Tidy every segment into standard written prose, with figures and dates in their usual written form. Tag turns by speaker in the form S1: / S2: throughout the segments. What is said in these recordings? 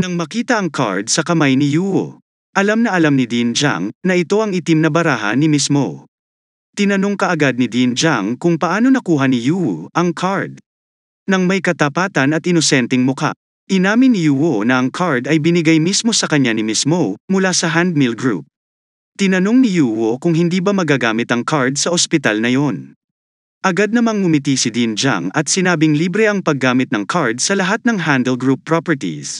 S1: Nang makita ang card sa kamay ni Yuo, alam na alam ni Din Jiang na ito ang itim na baraha ni Miss Mo. Tinanong kaagad ni Din Jiang kung paano nakuha ni Yuo ang card. Nang may katapatan at inosenteng mukha, inamin ni Yuo na ang card ay binigay mismo sa kanya ni Miss Mo mula sa Handmill Group. Tinanong ni Yuo kung hindi ba magagamit ang card sa ospital na yon. Agad namang ngumiti si Din Jiang at sinabing libre ang paggamit ng card sa lahat ng Handle Group properties.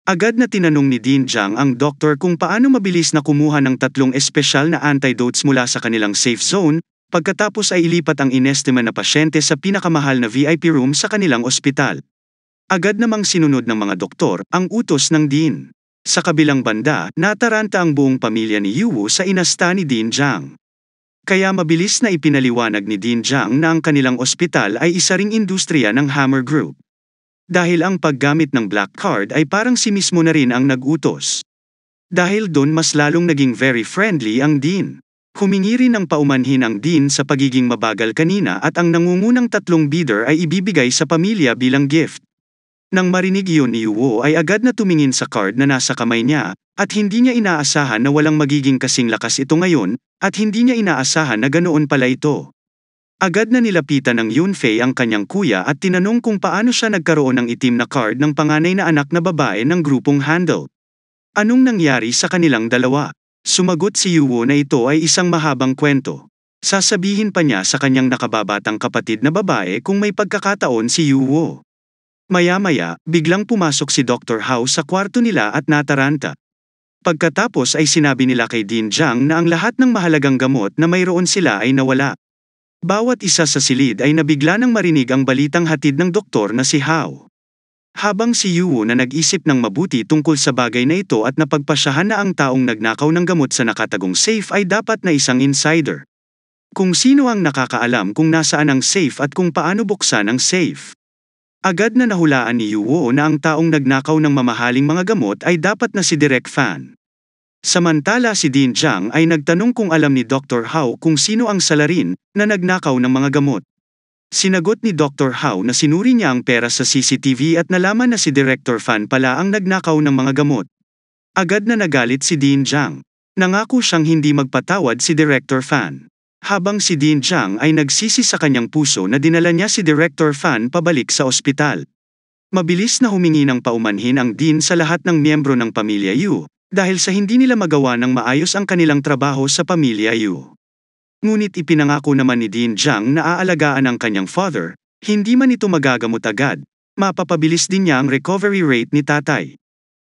S1: Agad na tinanong ni Din Jiang ang doktor kung paano mabilis na kumuha ng 3 espesyal na antidotes mula sa kanilang safe zone, pagkatapos ay ilipat ang inestima na pasyente sa pinakamahal na VIP room sa kanilang ospital. Agad namang sinunod ng mga doktor ang utos ng Din. Sa kabilang banda, nataranta ang buong pamilya ni Yuo sa inasta ni Din Jiang. Kaya mabilis na ipinaliwanag ni Din Jiang na ang kanilang ospital ay isa ring industriya ng Hammer Group. Dahil ang paggamit ng black card ay parang si mismo na rin ang nag-utos. Dahil doon mas lalong naging very friendly ang Din. Humingi rin ng paumanhin ang Din sa pagiging mabagal kanina at ang nangungunang 3 bidder ay ibibigay sa pamilya bilang gift. Nang marinig iyon ni Yuo ay agad na tumingin sa card na nasa kamay niya, at hindi niya inaasahan na walang magiging kasing lakas ito ngayon, at hindi niya inaasahan na ganoon pala ito. Agad na nilapitan ng Yunfei ang kanyang kuya at tinanong kung paano siya nagkaroon ng itim na card ng panganay na anak na babae ng grupong Handle. Anong nangyari sa kanilang dalawa? Sumagot si Yuo na ito ay isang mahabang kwento. Sasabihin pa niya sa kanyang nakababatang kapatid na babae kung may pagkakataon si Yuo. Maya-maya, biglang pumasok si Dr. Hao sa kwarto nila at nataranta. Pagkatapos ay sinabi nila kay Din Jiang na ang lahat ng mahalagang gamot na mayroon sila ay nawala. Bawat isa sa silid ay nabigla nang marinig ang balitang hatid ng doktor na si Hao. Habang si Yuo na nag-isip ng mabuti tungkol sa bagay na ito at napagpasyahan na ang taong nagnakaw ng gamot sa nakatagong safe ay dapat na isang insider. Kung sino ang nakakaalam kung nasaan ang safe at kung paano buksan ang safe. Agad na nahulaan ni Yuo na ang taong nagnakaw ng mamahaling mga gamot ay dapat na si Direk Fan. Samantala si Din Jiang ay nagtanong kung alam ni Dr. Hao kung sino ang salarin na nagnakaw ng mga gamot. Sinagot ni Dr. Hao na sinuri niya ang pera sa CCTV at nalaman na si Director Fan pala ang nagnakaw ng mga gamot. Agad na nagalit si Din Jiang. Nangako siyang hindi magpatawad si Director Fan. Habang si Din Jiang ay nagsisi sa kanyang puso na dinala niya si Director Fan pabalik sa ospital. Mabilis na humingi ng paumanhin ang Din sa lahat ng miyembro ng pamilya Yu, dahil sa hindi nila magawa ng maayos ang kanilang trabaho sa pamilya Yu. Ngunit ipinangako naman ni Din Jiang na aalagaan ang kanyang father, hindi man ito magagamot agad, mapapabilis din niya ang recovery rate ni tatay.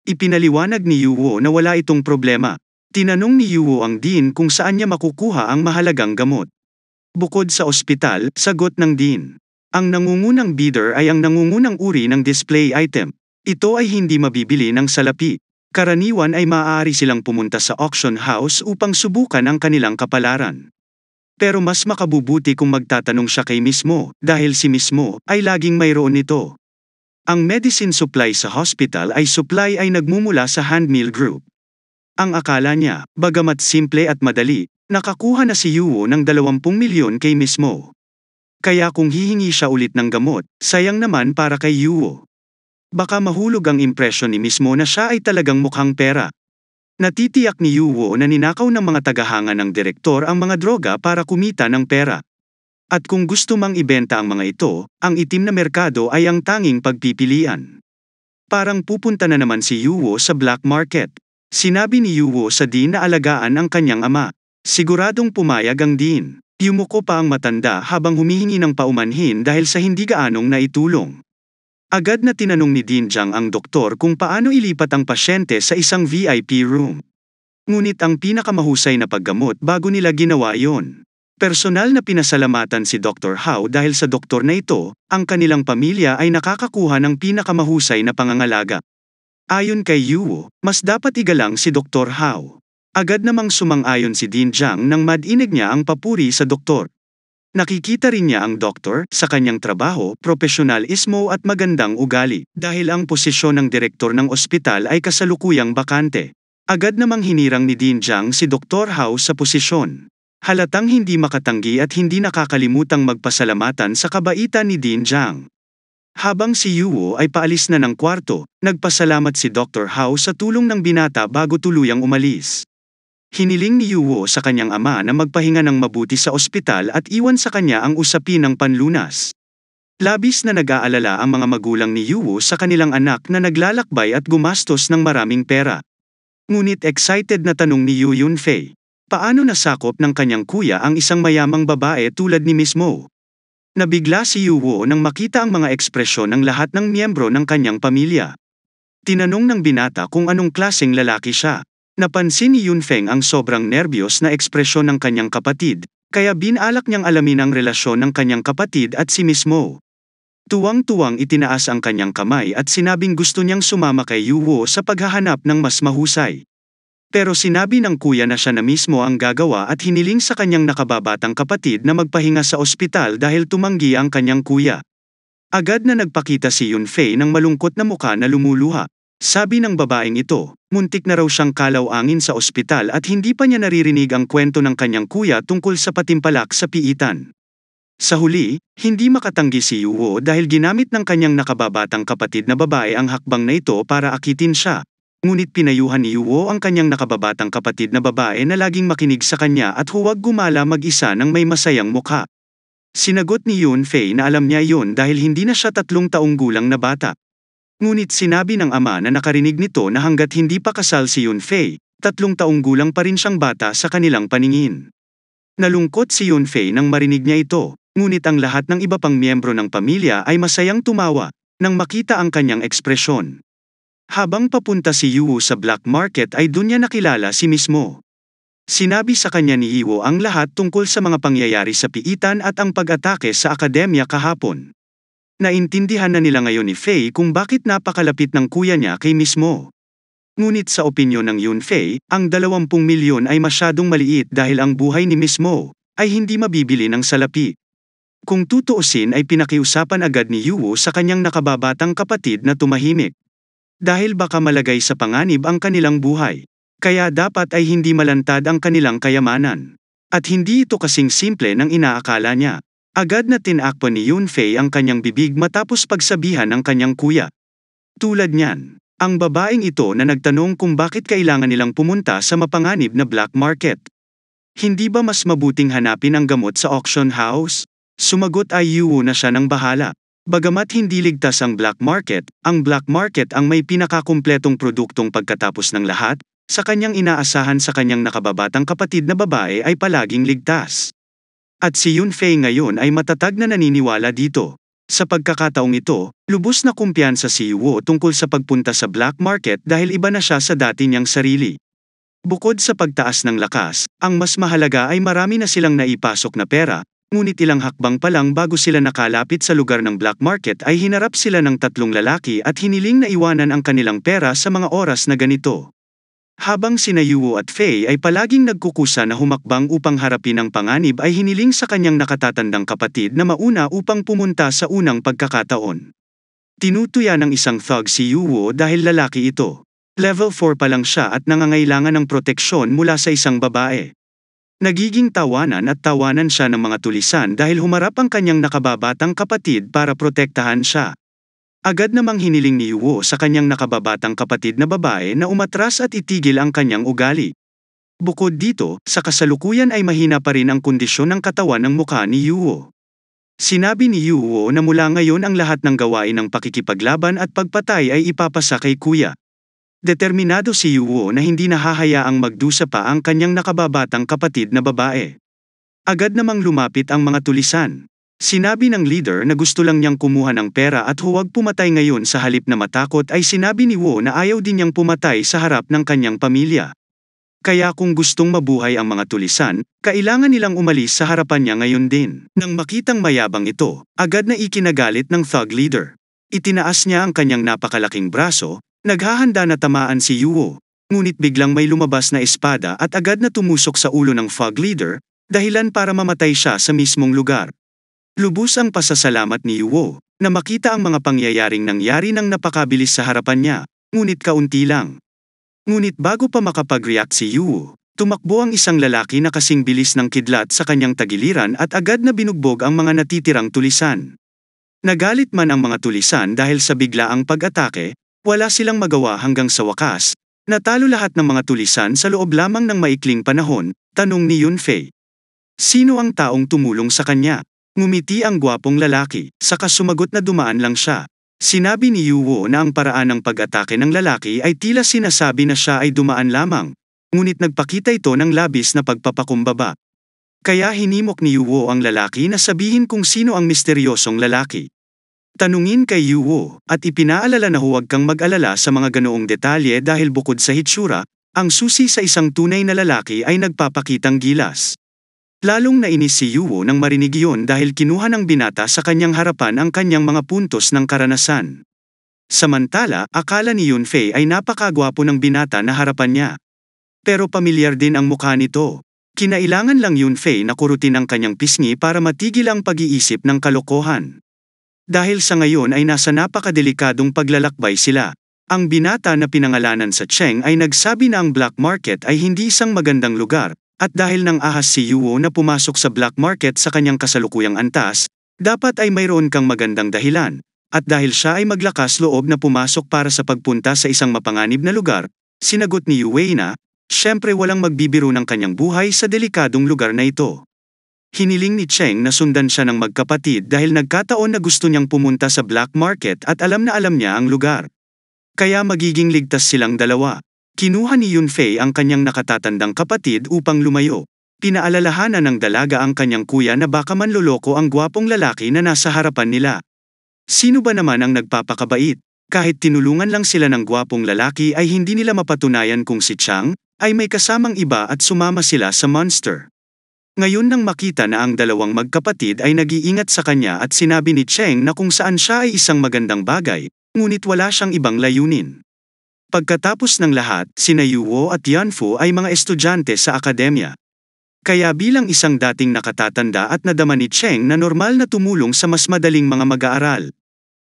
S1: Ipinaliwanag ni Yuo na wala itong problema. Tinanong ni Yuo ang Din kung saan niya makukuha ang mahalagang gamot. Bukod sa ospital, sagot ng Din. Ang nangungunang bidder ay ang nangungunang uri ng display item. Ito ay hindi mabibili ng salapi. Karaniwan ay maaari silang pumunta sa auction house upang subukan ang kanilang kapalaran. Pero mas makabubuti kung magtatanong siya kay Miss Mo, dahil si Miss Mo ay laging mayroon nito. Ang medicine supply sa hospital ay supply ay nagmumula sa Handmill Group. Ang akala niya, bagamat simple at madali, nakakuha na si Yuo ng 20 milyon kay Miss Mo. Kaya kung hihingi siya ulit ng gamot, sayang naman para kay Yuo. Baka mahulog ang impresyon ni Miss Mo na siya ay talagang mukhang pera. Natitiyak ni Yuo na ninakaw ng mga tagahanga ng direktor ang mga droga para kumita ng pera. At kung gusto mang ibenta ang mga ito, ang itim na merkado ay ang tanging pagpipilian. Parang pupunta na naman si Yuo sa black market. Sinabi ni Yuo sa Din na alagaan ang kanyang ama. Siguradong pumayag ang Din. Yumuko pa ang matanda habang humihingi ng paumanhin dahil sa hindi gaanong naitulong. Agad na tinanong ni Din Jiang ang doktor kung paano ilipat ang pasyente sa isang VIP room. Ngunit ang pinakamahusay na paggamot bago nila ginawa yon. Personal na pinasalamatan si Dr. Hao dahil sa doktor na ito, ang kanilang pamilya ay nakakakuha ng pinakamahusay na pangangalaga. Ayon kay Yuo, mas dapat igalang si Dr. Hao. Agad namang sumang-ayon si Din Jiang nang madinig niya ang papuri sa doktor. Nakikita rin niya ang doktor sa kanyang trabaho, profesionalismo at magandang ugali. Dahil ang posisyon ng direktor ng ospital ay kasalukuyang bakante. Agad namang hinirang ni Din Jiang si Dr. Hao sa posisyon. Halatang hindi makatanggi at hindi nakakalimutang magpasalamatan sa kabaitan ni Din Jiang. Habang si Yuo ay paalis na ng kwarto, nagpasalamat si Dr. Hao sa tulong ng binata bago tuluyang umalis. Hiniling ni Yuo sa kanyang ama na magpahinga ng mabuti sa ospital at iwan sa kanya ang usapin ng panlunas. Labis na nag-aalala ang mga magulang ni Yuo sa kanilang anak na naglalakbay at gumastos ng maraming pera. Ngunit excited na tanong ni Yu Yunfei, paano nasakop ng kanyang kuya ang isang mayamang babae tulad ni Miss Mo? Nabigla si Yuo nang makita ang mga ekspresyon ng lahat ng miyembro ng kanyang pamilya. Tinanong ng binata kung anong klaseng lalaki siya. Napansin ni Yunfeng ang sobrang nerbiyos na ekspresyon ng kanyang kapatid, kaya binalak niyang alamin ang relasyon ng kanyang kapatid at si Miss Mo. Tuwang-tuwang itinaas ang kanyang kamay at sinabing gusto niyang sumama kay Yuo sa paghahanap ng mas mahusay. Pero sinabi ng kuya na siya na mismo ang gagawa at hiniling sa kanyang nakababatang kapatid na magpahinga sa ospital dahil tumanggi ang kanyang kuya. Agad na nagpakita si Yunfei ng malungkot na muka na lumuluha. Sabi ng babaeng ito, muntik na raw siyang kalaw-angin sa ospital at hindi pa niya naririnig ang kwento ng kanyang kuya tungkol sa patimpalak sa piitan. Sa huli, hindi makatanggi si Yuo dahil ginamit ng kanyang nakababatang kapatid na babae ang hakbang na ito para akitin siya. Ngunit pinayuhan ni Yuo ang kanyang nakababatang kapatid na babae na laging makinig sa kanya at huwag gumala mag-isa ng may masayang mukha. Sinagot ni Yunfei na alam niya iyon dahil hindi na siya 3 taong gulang na bata. Ngunit sinabi ng ama na nakarinig nito na hanggat hindi pa kasal si Yunfei, 3 taong gulang pa rin siyang bata sa kanilang paningin. Nalungkot si Yunfei nang marinig niya ito. Ngunit ang lahat ng iba pang miyembro ng pamilya ay masayang tumawa nang makita ang kanyang ekspresyon. Habang papunta si Yuo sa black market ay doon niya nakilala si Miss Mo. Sinabi sa kanya ni Yuo ang lahat tungkol sa mga pangyayari sa piitan at ang pag-atake sa akademya kahapon. Naintindihan na nila ngayon ni Fei kung bakit napakalapit ng kuya niya kay Miss Mo. Ngunit sa opinyon ng Yunfei, ang 20 milyon ay masyadong maliit dahil ang buhay ni Miss Mo ay hindi mabibili ng salapi. Kung tutuusin ay pinakiusapan agad ni Yuo sa kanyang nakababatang kapatid na tumahimik. Dahil baka malagay sa panganib ang kanilang buhay. Kaya dapat ay hindi malantad ang kanilang kayamanan. At hindi ito kasing simple ng inaakala niya. Agad na tinakpan ni Yunfei ang kanyang bibig matapos pagsabihan ng kanyang kuya. Tulad niyan, ang babaeng ito na nagtanong kung bakit kailangan nilang pumunta sa mapanganib na black market. Hindi ba mas mabuting hanapin ang gamot sa auction house? Sumagot ay Yuo na siya ng bahala. Bagamat hindi ligtas ang black market ang may pinakakumpletong produktong pagkatapos ng lahat, sa kanyang inaasahan sa kanyang nakababatang kapatid na babae ay palaging ligtas. At si Yunfei ngayon ay matatag na naniniwala dito. Sa pagkakataong ito, lubos na kumpiyansa si Yuo tungkol sa pagpunta sa black market dahil iba na siya sa dati niyang sarili. Bukod sa pagtaas ng lakas, ang mas mahalaga ay marami na silang naipasok na pera. Ngunit ilang hakbang pa lang bago sila nakalapit sa lugar ng black market ay hinarap sila ng 3 lalaki at hiniling na iwanan ang kanilang pera sa mga oras na ganito. Habang sina Yuo at Fei ay palaging nagkukusa na humakbang upang harapin ang panganib ay hiniling sa kanyang nakatatandang kapatid na mauna upang pumunta sa unang pagkakataon. Tinutuya ng isang thug si Yuo dahil lalaki ito. Level 4 pa lang siya at nangangailangan ng proteksyon mula sa isang babae. Nagiging tawanan siya ng mga tulisan dahil humarap ang kanyang nakababatang kapatid para protektahan siya. Agad namang hiniling ni Yuo sa kanyang nakababatang kapatid na babae na umatras at itigil ang kanyang ugali. Bukod dito, sa kasalukuyan ay mahina pa rin ang kondisyon ng katawan ng mukha ni Yuo. Sinabi ni Yuo na mula ngayon ang lahat ng gawain ng pakikipaglaban at pagpatay ay ipapasa kay kuya. Determinado si Yuo na hindi nahahayaang magdusa pa ang kanyang nakababatang kapatid na babae. Agad namang lumapit ang mga tulisan. Sinabi ng leader na gusto lang niyang kumuha ng pera at huwag pumatay ngayon sa halip na matakot ay sinabi ni Yuo na ayaw din niyang pumatay sa harap ng kanyang pamilya. Kaya kung gustong mabuhay ang mga tulisan, kailangan nilang umalis sa harapan niya ngayon din. Nang makitang mayabang ito, agad na ikinagalit ng thug leader. Itinaas niya ang kanyang napakalaking braso. Naghahanda na tamaan si Yuo, ngunit biglang may lumabas na espada at agad na tumusok sa ulo ng thug leader, dahilan para mamatay siya sa mismong lugar. Lubos ang pasasalamat ni Yuo, na makita ang mga pangyayaring nangyari ng napakabilis sa harapan niya, ngunit kaunti lang. Ngunit bago pa makapag-react si Yuo, tumakbo ang isang lalaki na kasing bilis ng kidlat sa kanyang tagiliran at agad na binugbog ang mga natitirang tulisan. Nagalit man ang mga tulisan dahil sa biglaang pag-atake, wala silang magawa hanggang sa wakas. Natalo lahat ng mga tulisan sa loob lamang ng maikling panahon, tanong ni Yunfei. Sino ang taong tumulong sa kanya? Ngumiti ang gwapong lalaki, saka sumagot na dumaan lang siya. Sinabi ni Yuwo na ang paraan ng pag-atake ng lalaki ay tila sinasabi na siya ay dumaan lamang. Ngunit nagpakita ito ng labis na pagpapakumbaba. Kaya hinimok ni Yuwo ang lalaki na sabihin kung sino ang misteryosong lalaki. Tanungin kay Yuwo, at ipinaalala na huwag kang mag-alala sa mga ganoong detalye dahil bukod sa hitsura, ang susi sa isang tunay na lalaki ay nagpapakitang gilas. Lalong nainis si Yuwo nang marinig iyon dahil kinuha ng binata sa kanyang harapan ang kanyang mga puntos ng karanasan. Samantala, akala ni Yunfei ay napakagwapo ng binata na harapan niya. Pero pamilyar din ang mukha nito. Kinailangan lang Yunfei na kurutin ang kanyang pisngi para matigil ang pag-iisip ng kalokohan. Dahil sa ngayon ay nasa napakadelikadong paglalakbay sila. Ang binata na pinangalanan sa Cheng ay nagsabi na ang black market ay hindi isang magandang lugar, at dahil nang ahas si Yuwo na pumasok sa black market sa kanyang kasalukuyang antas, dapat ay mayroon kang magandang dahilan, at dahil siya ay maglakas loob na pumasok para sa pagpunta sa isang mapanganib na lugar, sinagot ni Yuwei na, syempre walang magbibiro ng kanyang buhay sa delikadong lugar na ito. Hiniling ni Cheng na sundan siya ng magkapatid dahil nagkataon na gusto niyang pumunta sa black market at alam na alam niya ang lugar. Kaya magiging ligtas silang dalawa. Kinuha ni Yunfei ang kanyang nakatatandang kapatid upang lumayo. Pinaalalahanan ng dalaga ang kanyang kuya na baka manloloko ang gwapong lalaki na nasa harapan nila. Sino ba naman ang nagpapakabait? Kahit tinulungan lang sila ng gwapong lalaki ay hindi nila mapatunayan kung si Chang ay may kasamang iba at sumama sila sa monster. Ngayon nang makita na ang dalawang magkapatid ay nag-iingat sa kanya at sinabi ni Cheng na kung saan siya ay isang magandang bagay, ngunit wala siyang ibang layunin. Pagkatapos ng lahat, sina Yuwo at Yanfu ay mga estudyante sa akademya. Kaya bilang isang dating nakatatanda at nadama ni Cheng na normal na tumulong sa mas madaling mga mag-aaral.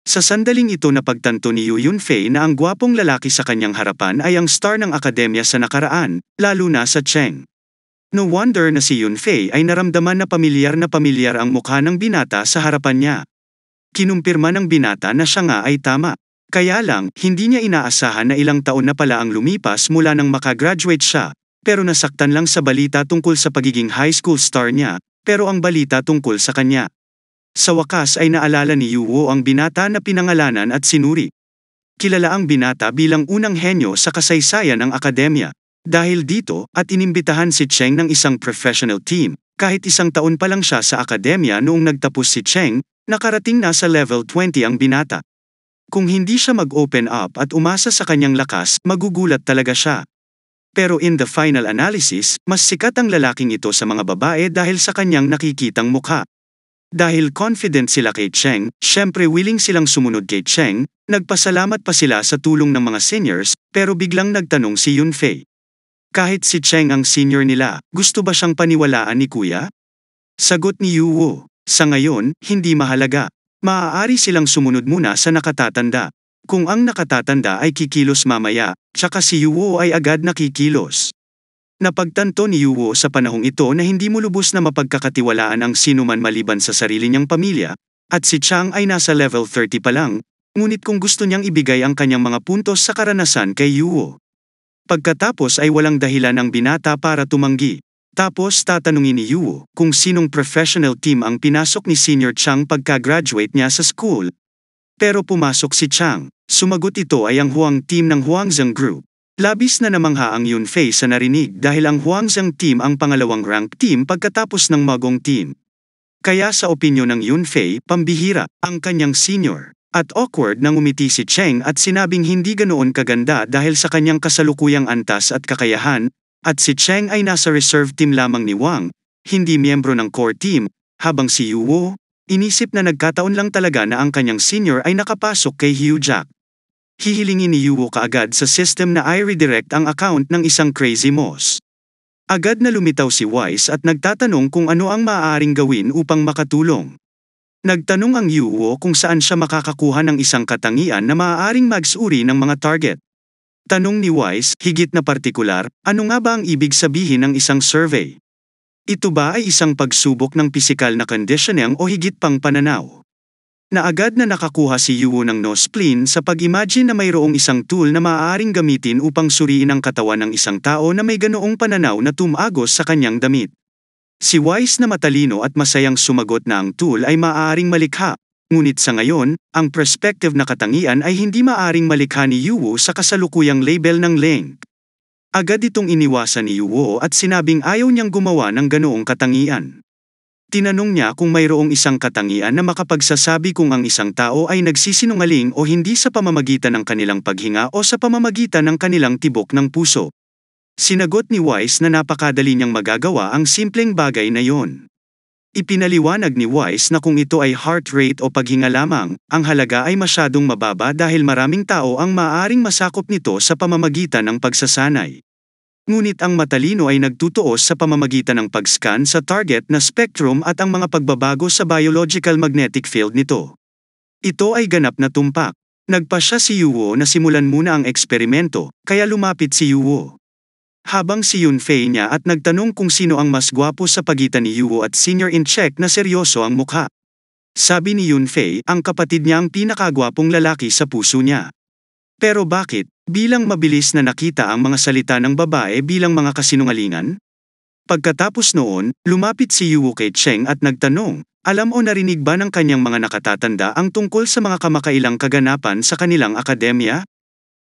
S1: Sa sandaling ito napagtanto ni Yu Yunfei na ang gwapong lalaki sa kanyang harapan ay ang star ng akademya sa nakaraan, lalo na sa Cheng. No wonder na si Yunfei ay naramdaman na pamilyar ang mukha ng binata sa harapan niya. Kinumpirma ng binata na siya nga ay tama. Kaya lang, hindi niya inaasahan na ilang taon na pala ang lumipas mula nang makagraduate siya, pero nasaktan lang sa balita tungkol sa pagiging high school star niya, pero ang balita tungkol sa kanya. Sa wakas ay naalala ni Yuwo ang binata na pinangalanan at sinuri. Kilala ang binata bilang unang henyo sa kasaysayan ng akademya. Dahil dito, at inimbitahan si Cheng ng isang professional team, kahit isang taon pa lang siya sa akademya noong nagtapos si Cheng, nakarating na sa level 20 ang binata. Kung hindi siya mag-open up at umasa sa kanyang lakas, magugulat talaga siya. Pero in the final analysis, mas sikat ang lalaking ito sa mga babae dahil sa kanyang nakikitang mukha. Dahil confident sila kay Cheng, syempre willing silang sumunod kay Cheng, nagpasalamat pa sila sa tulong ng mga seniors, pero biglang nagtanong si Yunfei. Kahit si Cheng ang senior nila, gusto ba siyang paniwalaan ni kuya? Sagot ni Yuwo, sa ngayon, hindi mahalaga. Maaari silang sumunod muna sa nakatatanda. Kung ang nakatatanda ay kikilos mamaya, tsaka si Yuwo ay agad nakikilos. Napagtanto ni Yuwo sa panahong ito na hindi mo lubos na mapagkakatiwalaan ang sinuman maliban sa sarili niyang pamilya, at si Chang ay nasa level 30 pa lang, ngunit kung gusto niyang ibigay ang kanyang mga puntos sa karanasan kay Yuwo. Pagkatapos ay walang dahilan ang binata para tumanggi. Tapos tatanungin ni Yuwo kung sinong professional team ang pinasok ni Senior Chang pagka-graduate niya sa school. Pero pumasok si Chang. Sumagot ito ay ang Huang team ng Huangzheng Group. Labis na namangha ang Yunfei sa narinig dahil ang Huangzheng team ang pangalawang rank team pagkatapos ng Magong team. Kaya sa opinyon ng Yunfei, pambihira ang kanyang senior. At awkward nang umiti si Cheng at sinabing hindi ganoon kaganda dahil sa kanyang kasalukuyang antas at kakayahan, at si Cheng ay nasa reserve team lamang ni Wang, hindi miyembro ng core team, habang si Yuwo, inisip na nagkataon lang talaga na ang kanyang senior ay nakapasok kay Hugh Jack. Hihilingin ni Yuwo kaagad sa system na i-redirect ang account ng isang crazy moss. Agad na lumitaw si Wise at nagtatanong kung ano ang maaaring gawin upang makatulong. Nagtanong ang Yuwo kung saan siya makakakuha ng isang katangian na maaaring magsuri ng mga target. Tanong ni Wise, higit na partikular, ano nga ba ang ibig sabihin ng isang survey? Ito ba ay isang pagsubok ng pisikal na conditioning o higit pang pananaw? na agad na nakakuha si Yuo ng no-spleen sa pag-imagine na mayroong isang tool na maaaring gamitin upang suriin ang katawan ng isang tao na may ganoong pananaw na tumagos sa kanyang damit. Si Wise na matalino at masayang sumagot na ang tool ay maaaring malikha, ngunit sa ngayon, ang perspective na katangian ay hindi maaaring malikha ni Yuo sa kasalukuyang label ng Leng. Agad itong iniwasan ni Yuo at sinabing ayaw niyang gumawa ng ganoong katangian. Tinanong niya kung mayroong isang katangian na makapagsasabi kung ang isang tao ay nagsisinungaling o hindi sa pamamagitan ng kanilang paghinga o sa pamamagitan ng kanilang tibok ng puso. Sinagot ni Wise na napakadali niyang magagawa ang simpleng bagay na yon. Ipinaliwanag ni Wise na kung ito ay heart rate o paghinga lamang, ang halaga ay masyadong mababa dahil maraming tao ang maaaring masakop nito sa pamamagitan ng pagsasanay. Ngunit ang matalino ay nagtutuos sa pamamagitan ng pag-scan sa target na spectrum at ang mga pagbabago sa biological magnetic field nito. Ito ay ganap na tumpak. Nagpasya si Yuo na simulan muna ang eksperimento, kaya lumapit si Yuo. Habang si Yunfei niya at nagtanong kung sino ang mas gwapo sa pagitan ni Yuo at Senior In-check na seryoso ang mukha. Sabi ni Yunfei, ang kapatid niya ang pinakagwapong lalaki sa puso niya. Pero bakit? Bilang mabilis na nakita ang mga salita ng babae bilang mga kasinungalingan? Pagkatapos noon, lumapit si Yuo kay Cheng at nagtanong, alam o narinig ba ng kanyang mga nakatatanda ang tungkol sa mga kamakailang kaganapan sa kanilang akademya?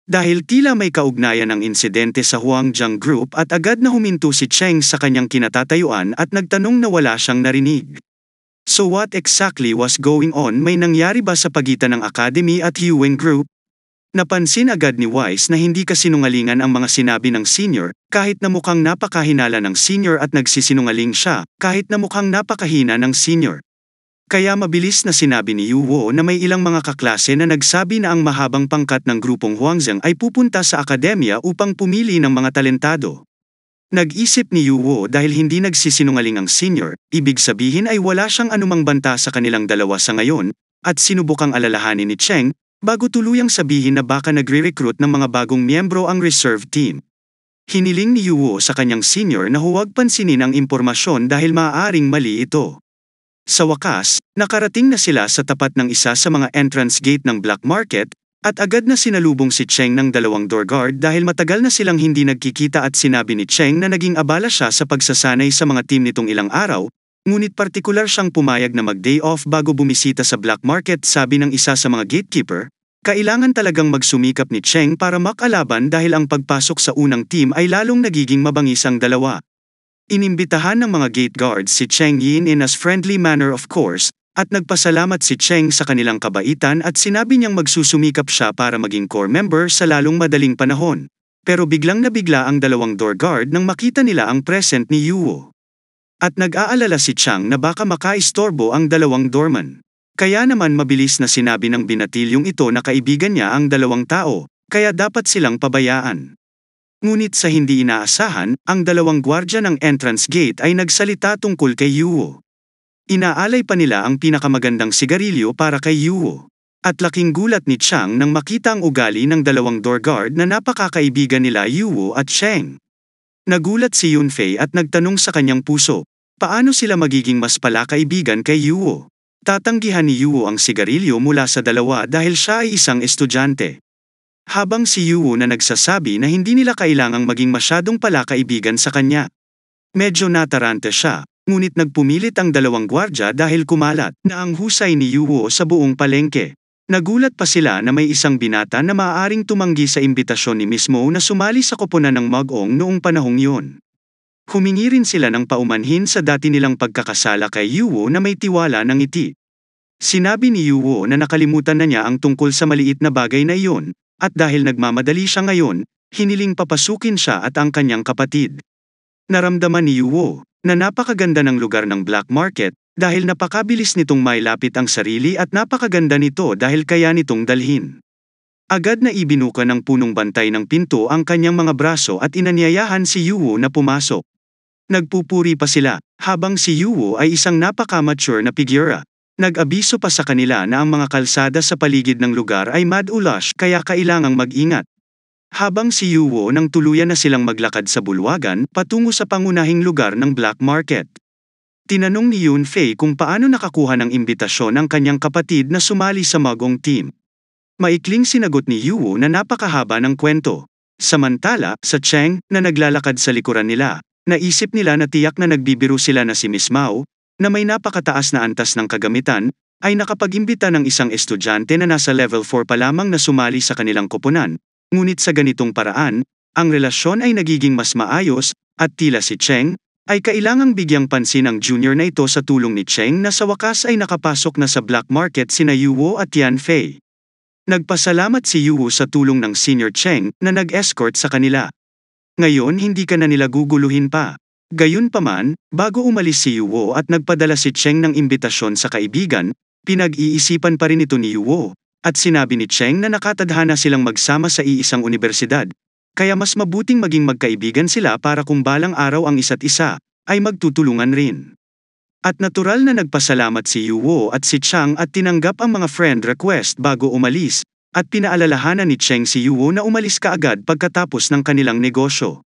S1: Dahil tila may kaugnayan ng insidente sa Huangjiang Group at agad na huminto si Cheng sa kanyang kinatatayuan at nagtanong na wala siyang narinig. So what exactly was going on? May nangyari ba sa pagitan ng Academy at Huang Group? Napansin agad ni Wise na hindi kasinungalingan ang mga sinabi ng senior, kahit na mukhang napakahinala ng senior at nagsisinungaling siya, kahit na mukhang napakahina ng senior. Kaya mabilis na sinabi ni Yuo na may ilang mga kaklase na nagsabi na ang mahabang pangkat ng grupong Huangjiang ay pupunta sa akademya upang pumili ng mga talentado. Nag-isip ni Yuo dahil hindi nagsisinungaling ang senior, ibig sabihin ay wala siyang anumang banta sa kanilang dalawa sa ngayon, at sinubukang alalahanin ni Cheng, bago tuluyang sabihin na baka nagre-recruit ng mga bagong miyembro ang reserve team. Hiniling ni Yuo sa kanyang senior na huwag pansinin ang impormasyon dahil maaaring mali ito. Sa wakas, nakarating na sila sa tapat ng isa sa mga entrance gate ng black market, at agad na sinalubong si Cheng ng dalawang door guard dahil matagal na silang hindi nagkikita at sinabi ni Cheng na naging abala siya sa pagsasanay sa mga team nitong ilang araw, ngunit partikular siyang pumayag na mag-day off bago bumisita sa black market. Sabi ng isa sa mga gatekeeper, kailangan talagang magsumikap ni Cheng para makalaban dahil ang pagpasok sa unang team ay lalong nagiging mabangis ang dalawa. Inimbitahan ng mga gate guards si Cheng Yin in a friendly manner of course, at nagpasalamat si Cheng sa kanilang kabaitan at sinabi niyang magsusumikap siya para maging core member sa lalong madaling panahon. Pero biglang nabigla ang dalawang door guard nang makita nila ang present ni Yuo. At nag-aalala si Chang na baka makaistorbo ang dalawang doorman. Kaya naman mabilis na sinabi ng binatilyong ito na kaibigan niya ang dalawang tao, kaya dapat silang pabayaan. Ngunit sa hindi inaasahan, ang dalawang gwardya ng entrance gate ay nagsalita tungkol kay Yuo. Inaalay pa nila ang pinakamagandang sigarilyo para kay Yuo. At laking gulat ni Chang nang makita ang ugali ng dalawang door guard na napakakaibigan nila Yuo at Cheng. Nagulat si Yunfei at nagtanong sa kanyang puso, paano sila magiging mas palakaibigan kay Yuo? Tatanggihan ni Yuo ang sigarilyo mula sa dalawa dahil siya ay isang estudyante. Habang si Yuo na nagsasabi na hindi nila kailangang maging masyadong palakaibigan sa kanya. Medyo natarante siya, ngunit nagpumilit ang dalawang gwardya dahil kumalat na ang husay ni Yuo sa buong palengke. Nagulat pa sila na may isang binata na maaaring tumanggi sa imbitasyon ni Miss Mo na sumali sa koponan ng Mag-ong noong panahong yun. Humingi rin sila ng paumanhin sa dati nilang pagkakasala kay Yuo na may tiwala ng ngiti. Sinabi ni Yuo na nakalimutan na niya ang tungkol sa maliit na bagay na iyon, at dahil nagmamadali siya ngayon, hiniling papasukin siya at ang kanyang kapatid. Naramdaman ni Yuo na napakaganda ng lugar ng black market dahil napakabilis nitong mailapit ang sarili at napakaganda nito dahil kaya nitong dalhin. Agad na ibinuka ng punong bantay ng pinto ang kanyang mga braso at inanyayahan si Yuo na pumasok. Nagpupuri pa sila, habang si Yuo ay isang napaka-mature na figura. Nag-abiso pa sa kanila na ang mga kalsada sa paligid ng lugar ay mad-ulash kaya kailangang mag-ingat. Habang si Yuo nang tuluyan na silang maglakad sa bulwagan patungo sa pangunahing lugar ng black market. Tinanong ni Yunfei kung paano nakakuha ng imbitasyon ang kanyang kapatid na sumali sa Magong team. Maikling sinagot ni Yuwu na napakahaba ng kwento. Samantala, sa Cheng, na naglalakad sa likuran nila, naisip nila na tiyak na nagbibiro sila na si Miss Mao, na may napakataas na antas ng kagamitan, ay nakapag-imbita ng isang estudyante na nasa level 4 pa lamang na sumali sa kanilang koponan. Ngunit sa ganitong paraan, ang relasyon ay nagiging mas maayos, at tila si Cheng, ay kailangang bigyang pansin ang junior na ito sa tulong ni Cheng na sa wakas ay nakapasok na sa black market sina Yuwo at Yanfei. Nagpasalamat si Yuwo sa tulong ng senior Cheng na nag-escort sa kanila. Ngayon hindi ka na nila guguluhin pa. Gayunpaman, bago umalis si Yuwo at nagpadala si Cheng ng imbitasyon sa kaibigan, pinag-iisipan pa rin ito ni Yuwo, at sinabi ni Cheng na nakatadhana silang magsama sa iisang universidad. Kaya mas mabuting maging magkaibigan sila para kung balang araw ang isa't isa, ay magtutulungan rin. At natural na nagpasalamat si Yuwo at si Chang at tinanggap ang mga friend request bago umalis, at pinaalalahanan ni Cheng si Yuwo na umalis kaagad pagkatapos ng kanilang negosyo.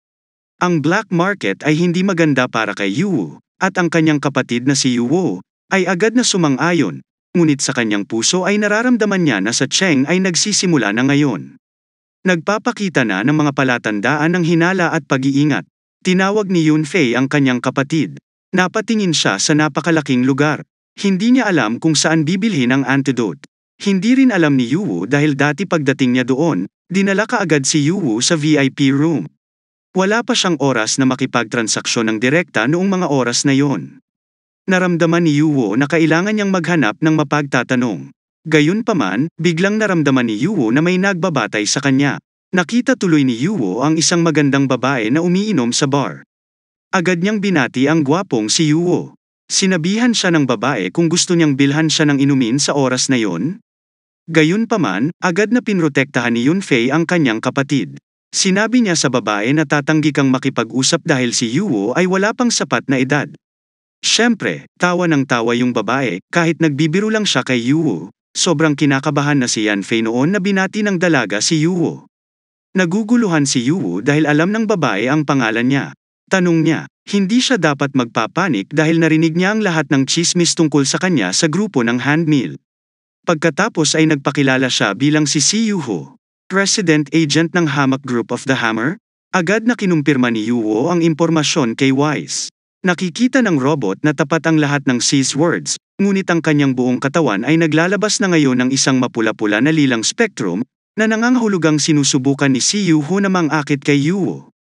S1: Ang black market ay hindi maganda para kay Yuwo, at ang kanyang kapatid na si Yuwo, ay agad na sumang-ayon, ngunit sa kanyang puso ay nararamdaman niya na sa Cheng ay nagsisimula na ngayon. Nagpapakita na ng mga palatandaan ng hinala at pag-iingat. Tinawag ni Yunfei ang kanyang kapatid. Napatingin siya sa napakalaking lugar. Hindi niya alam kung saan bibilhin ang antidote. Hindi rin alam ni Yuwo dahil dati pagdating niya doon, dinala kaagad si Yuwo sa VIP room. Wala pa siyang oras na makipagtransaksyon ng direkta noong mga oras na yon. Naramdaman ni Yuwo na kailangan niyang maghanap ng mapagtatanong. Gayunpaman, biglang naramdaman ni Yuwo na may nagbabatay sa kanya. Nakita tuloy ni Yuwo ang isang magandang babae na umiinom sa bar. Agad niyang binati ang gwapong si Yuwo. Sinabihan siya ng babae kung gusto niyang bilhan siya ng inumin sa oras na yon. Gayunpaman, agad na pinrotektahan ni Yunfei ang kanyang kapatid. Sinabi niya sa babae na tatanggi kang makipag-usap dahil si Yuwo ay wala pang sapat na edad. Siyempre, tawa ng tawa yung babae kahit nagbibiro lang siya kay Yuwo. Sobrang kinakabahan na si Yanfei noon na binati ng dalaga si Yuwo. Naguguluhan si Yuwo dahil alam ng babae ang pangalan niya. Tanong niya, hindi siya dapat magpapanik dahil narinig niya ang lahat ng chismis tungkol sa kanya sa grupo ng handmill. Pagkatapos ay nagpakilala siya bilang si Si Yuho, President Agent ng Hamak Group of the Hammer. Agad na kinumpirma ni Yuwo ang impormasyon kay Wise. Nakikita ng robot na tapat ang lahat ng C's words, ngunit ang kanyang buong katawan ay naglalabas na ngayon ng isang mapula-pula na lilang spectrum, na nangangahulugang sinusubukan ni Si Yuho na mangakit kay Yuwo.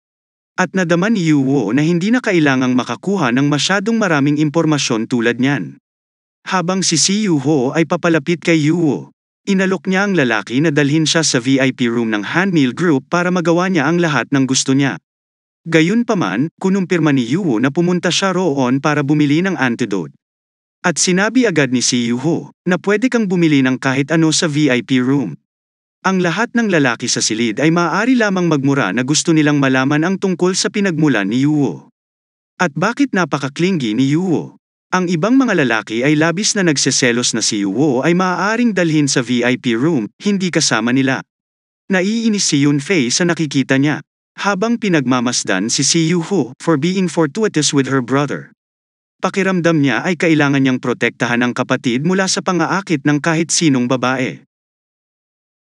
S1: At nadama ni Yuwo na hindi na kailangang makakuha ng masyadong maraming impormasyon tulad niyan. Habang si Yuho ay papalapit kay Yuwo, inalok niya ang lalaki na dalhin siya sa VIP room ng handmill group para magawa niya ang lahat ng gusto niya. Gayunpaman, kinumpirma ni Yuwo na pumunta siya roon para bumili ng antidote. At sinabi agad ni Yuho na pwede kang bumili ng kahit ano sa VIP room. Ang lahat ng lalaki sa silid ay maaari lamang magmura na gusto nilang malaman ang tungkol sa pinagmulan ni Yuwo. At bakit napaka-clingy ni Yuwo? Ang ibang mga lalaki ay labis na nagseselos na si Yuwo ay maaaring dalhin sa VIP room, hindi kasama nila. Naiinis si Yunfei sa nakikita niya, habang pinagmamasdan si Yuho for being fortuitous with her brother. Pakiramdam niya ay kailangan niyang protektahan ang kapatid mula sa pang-aakit ng kahit sinong babae.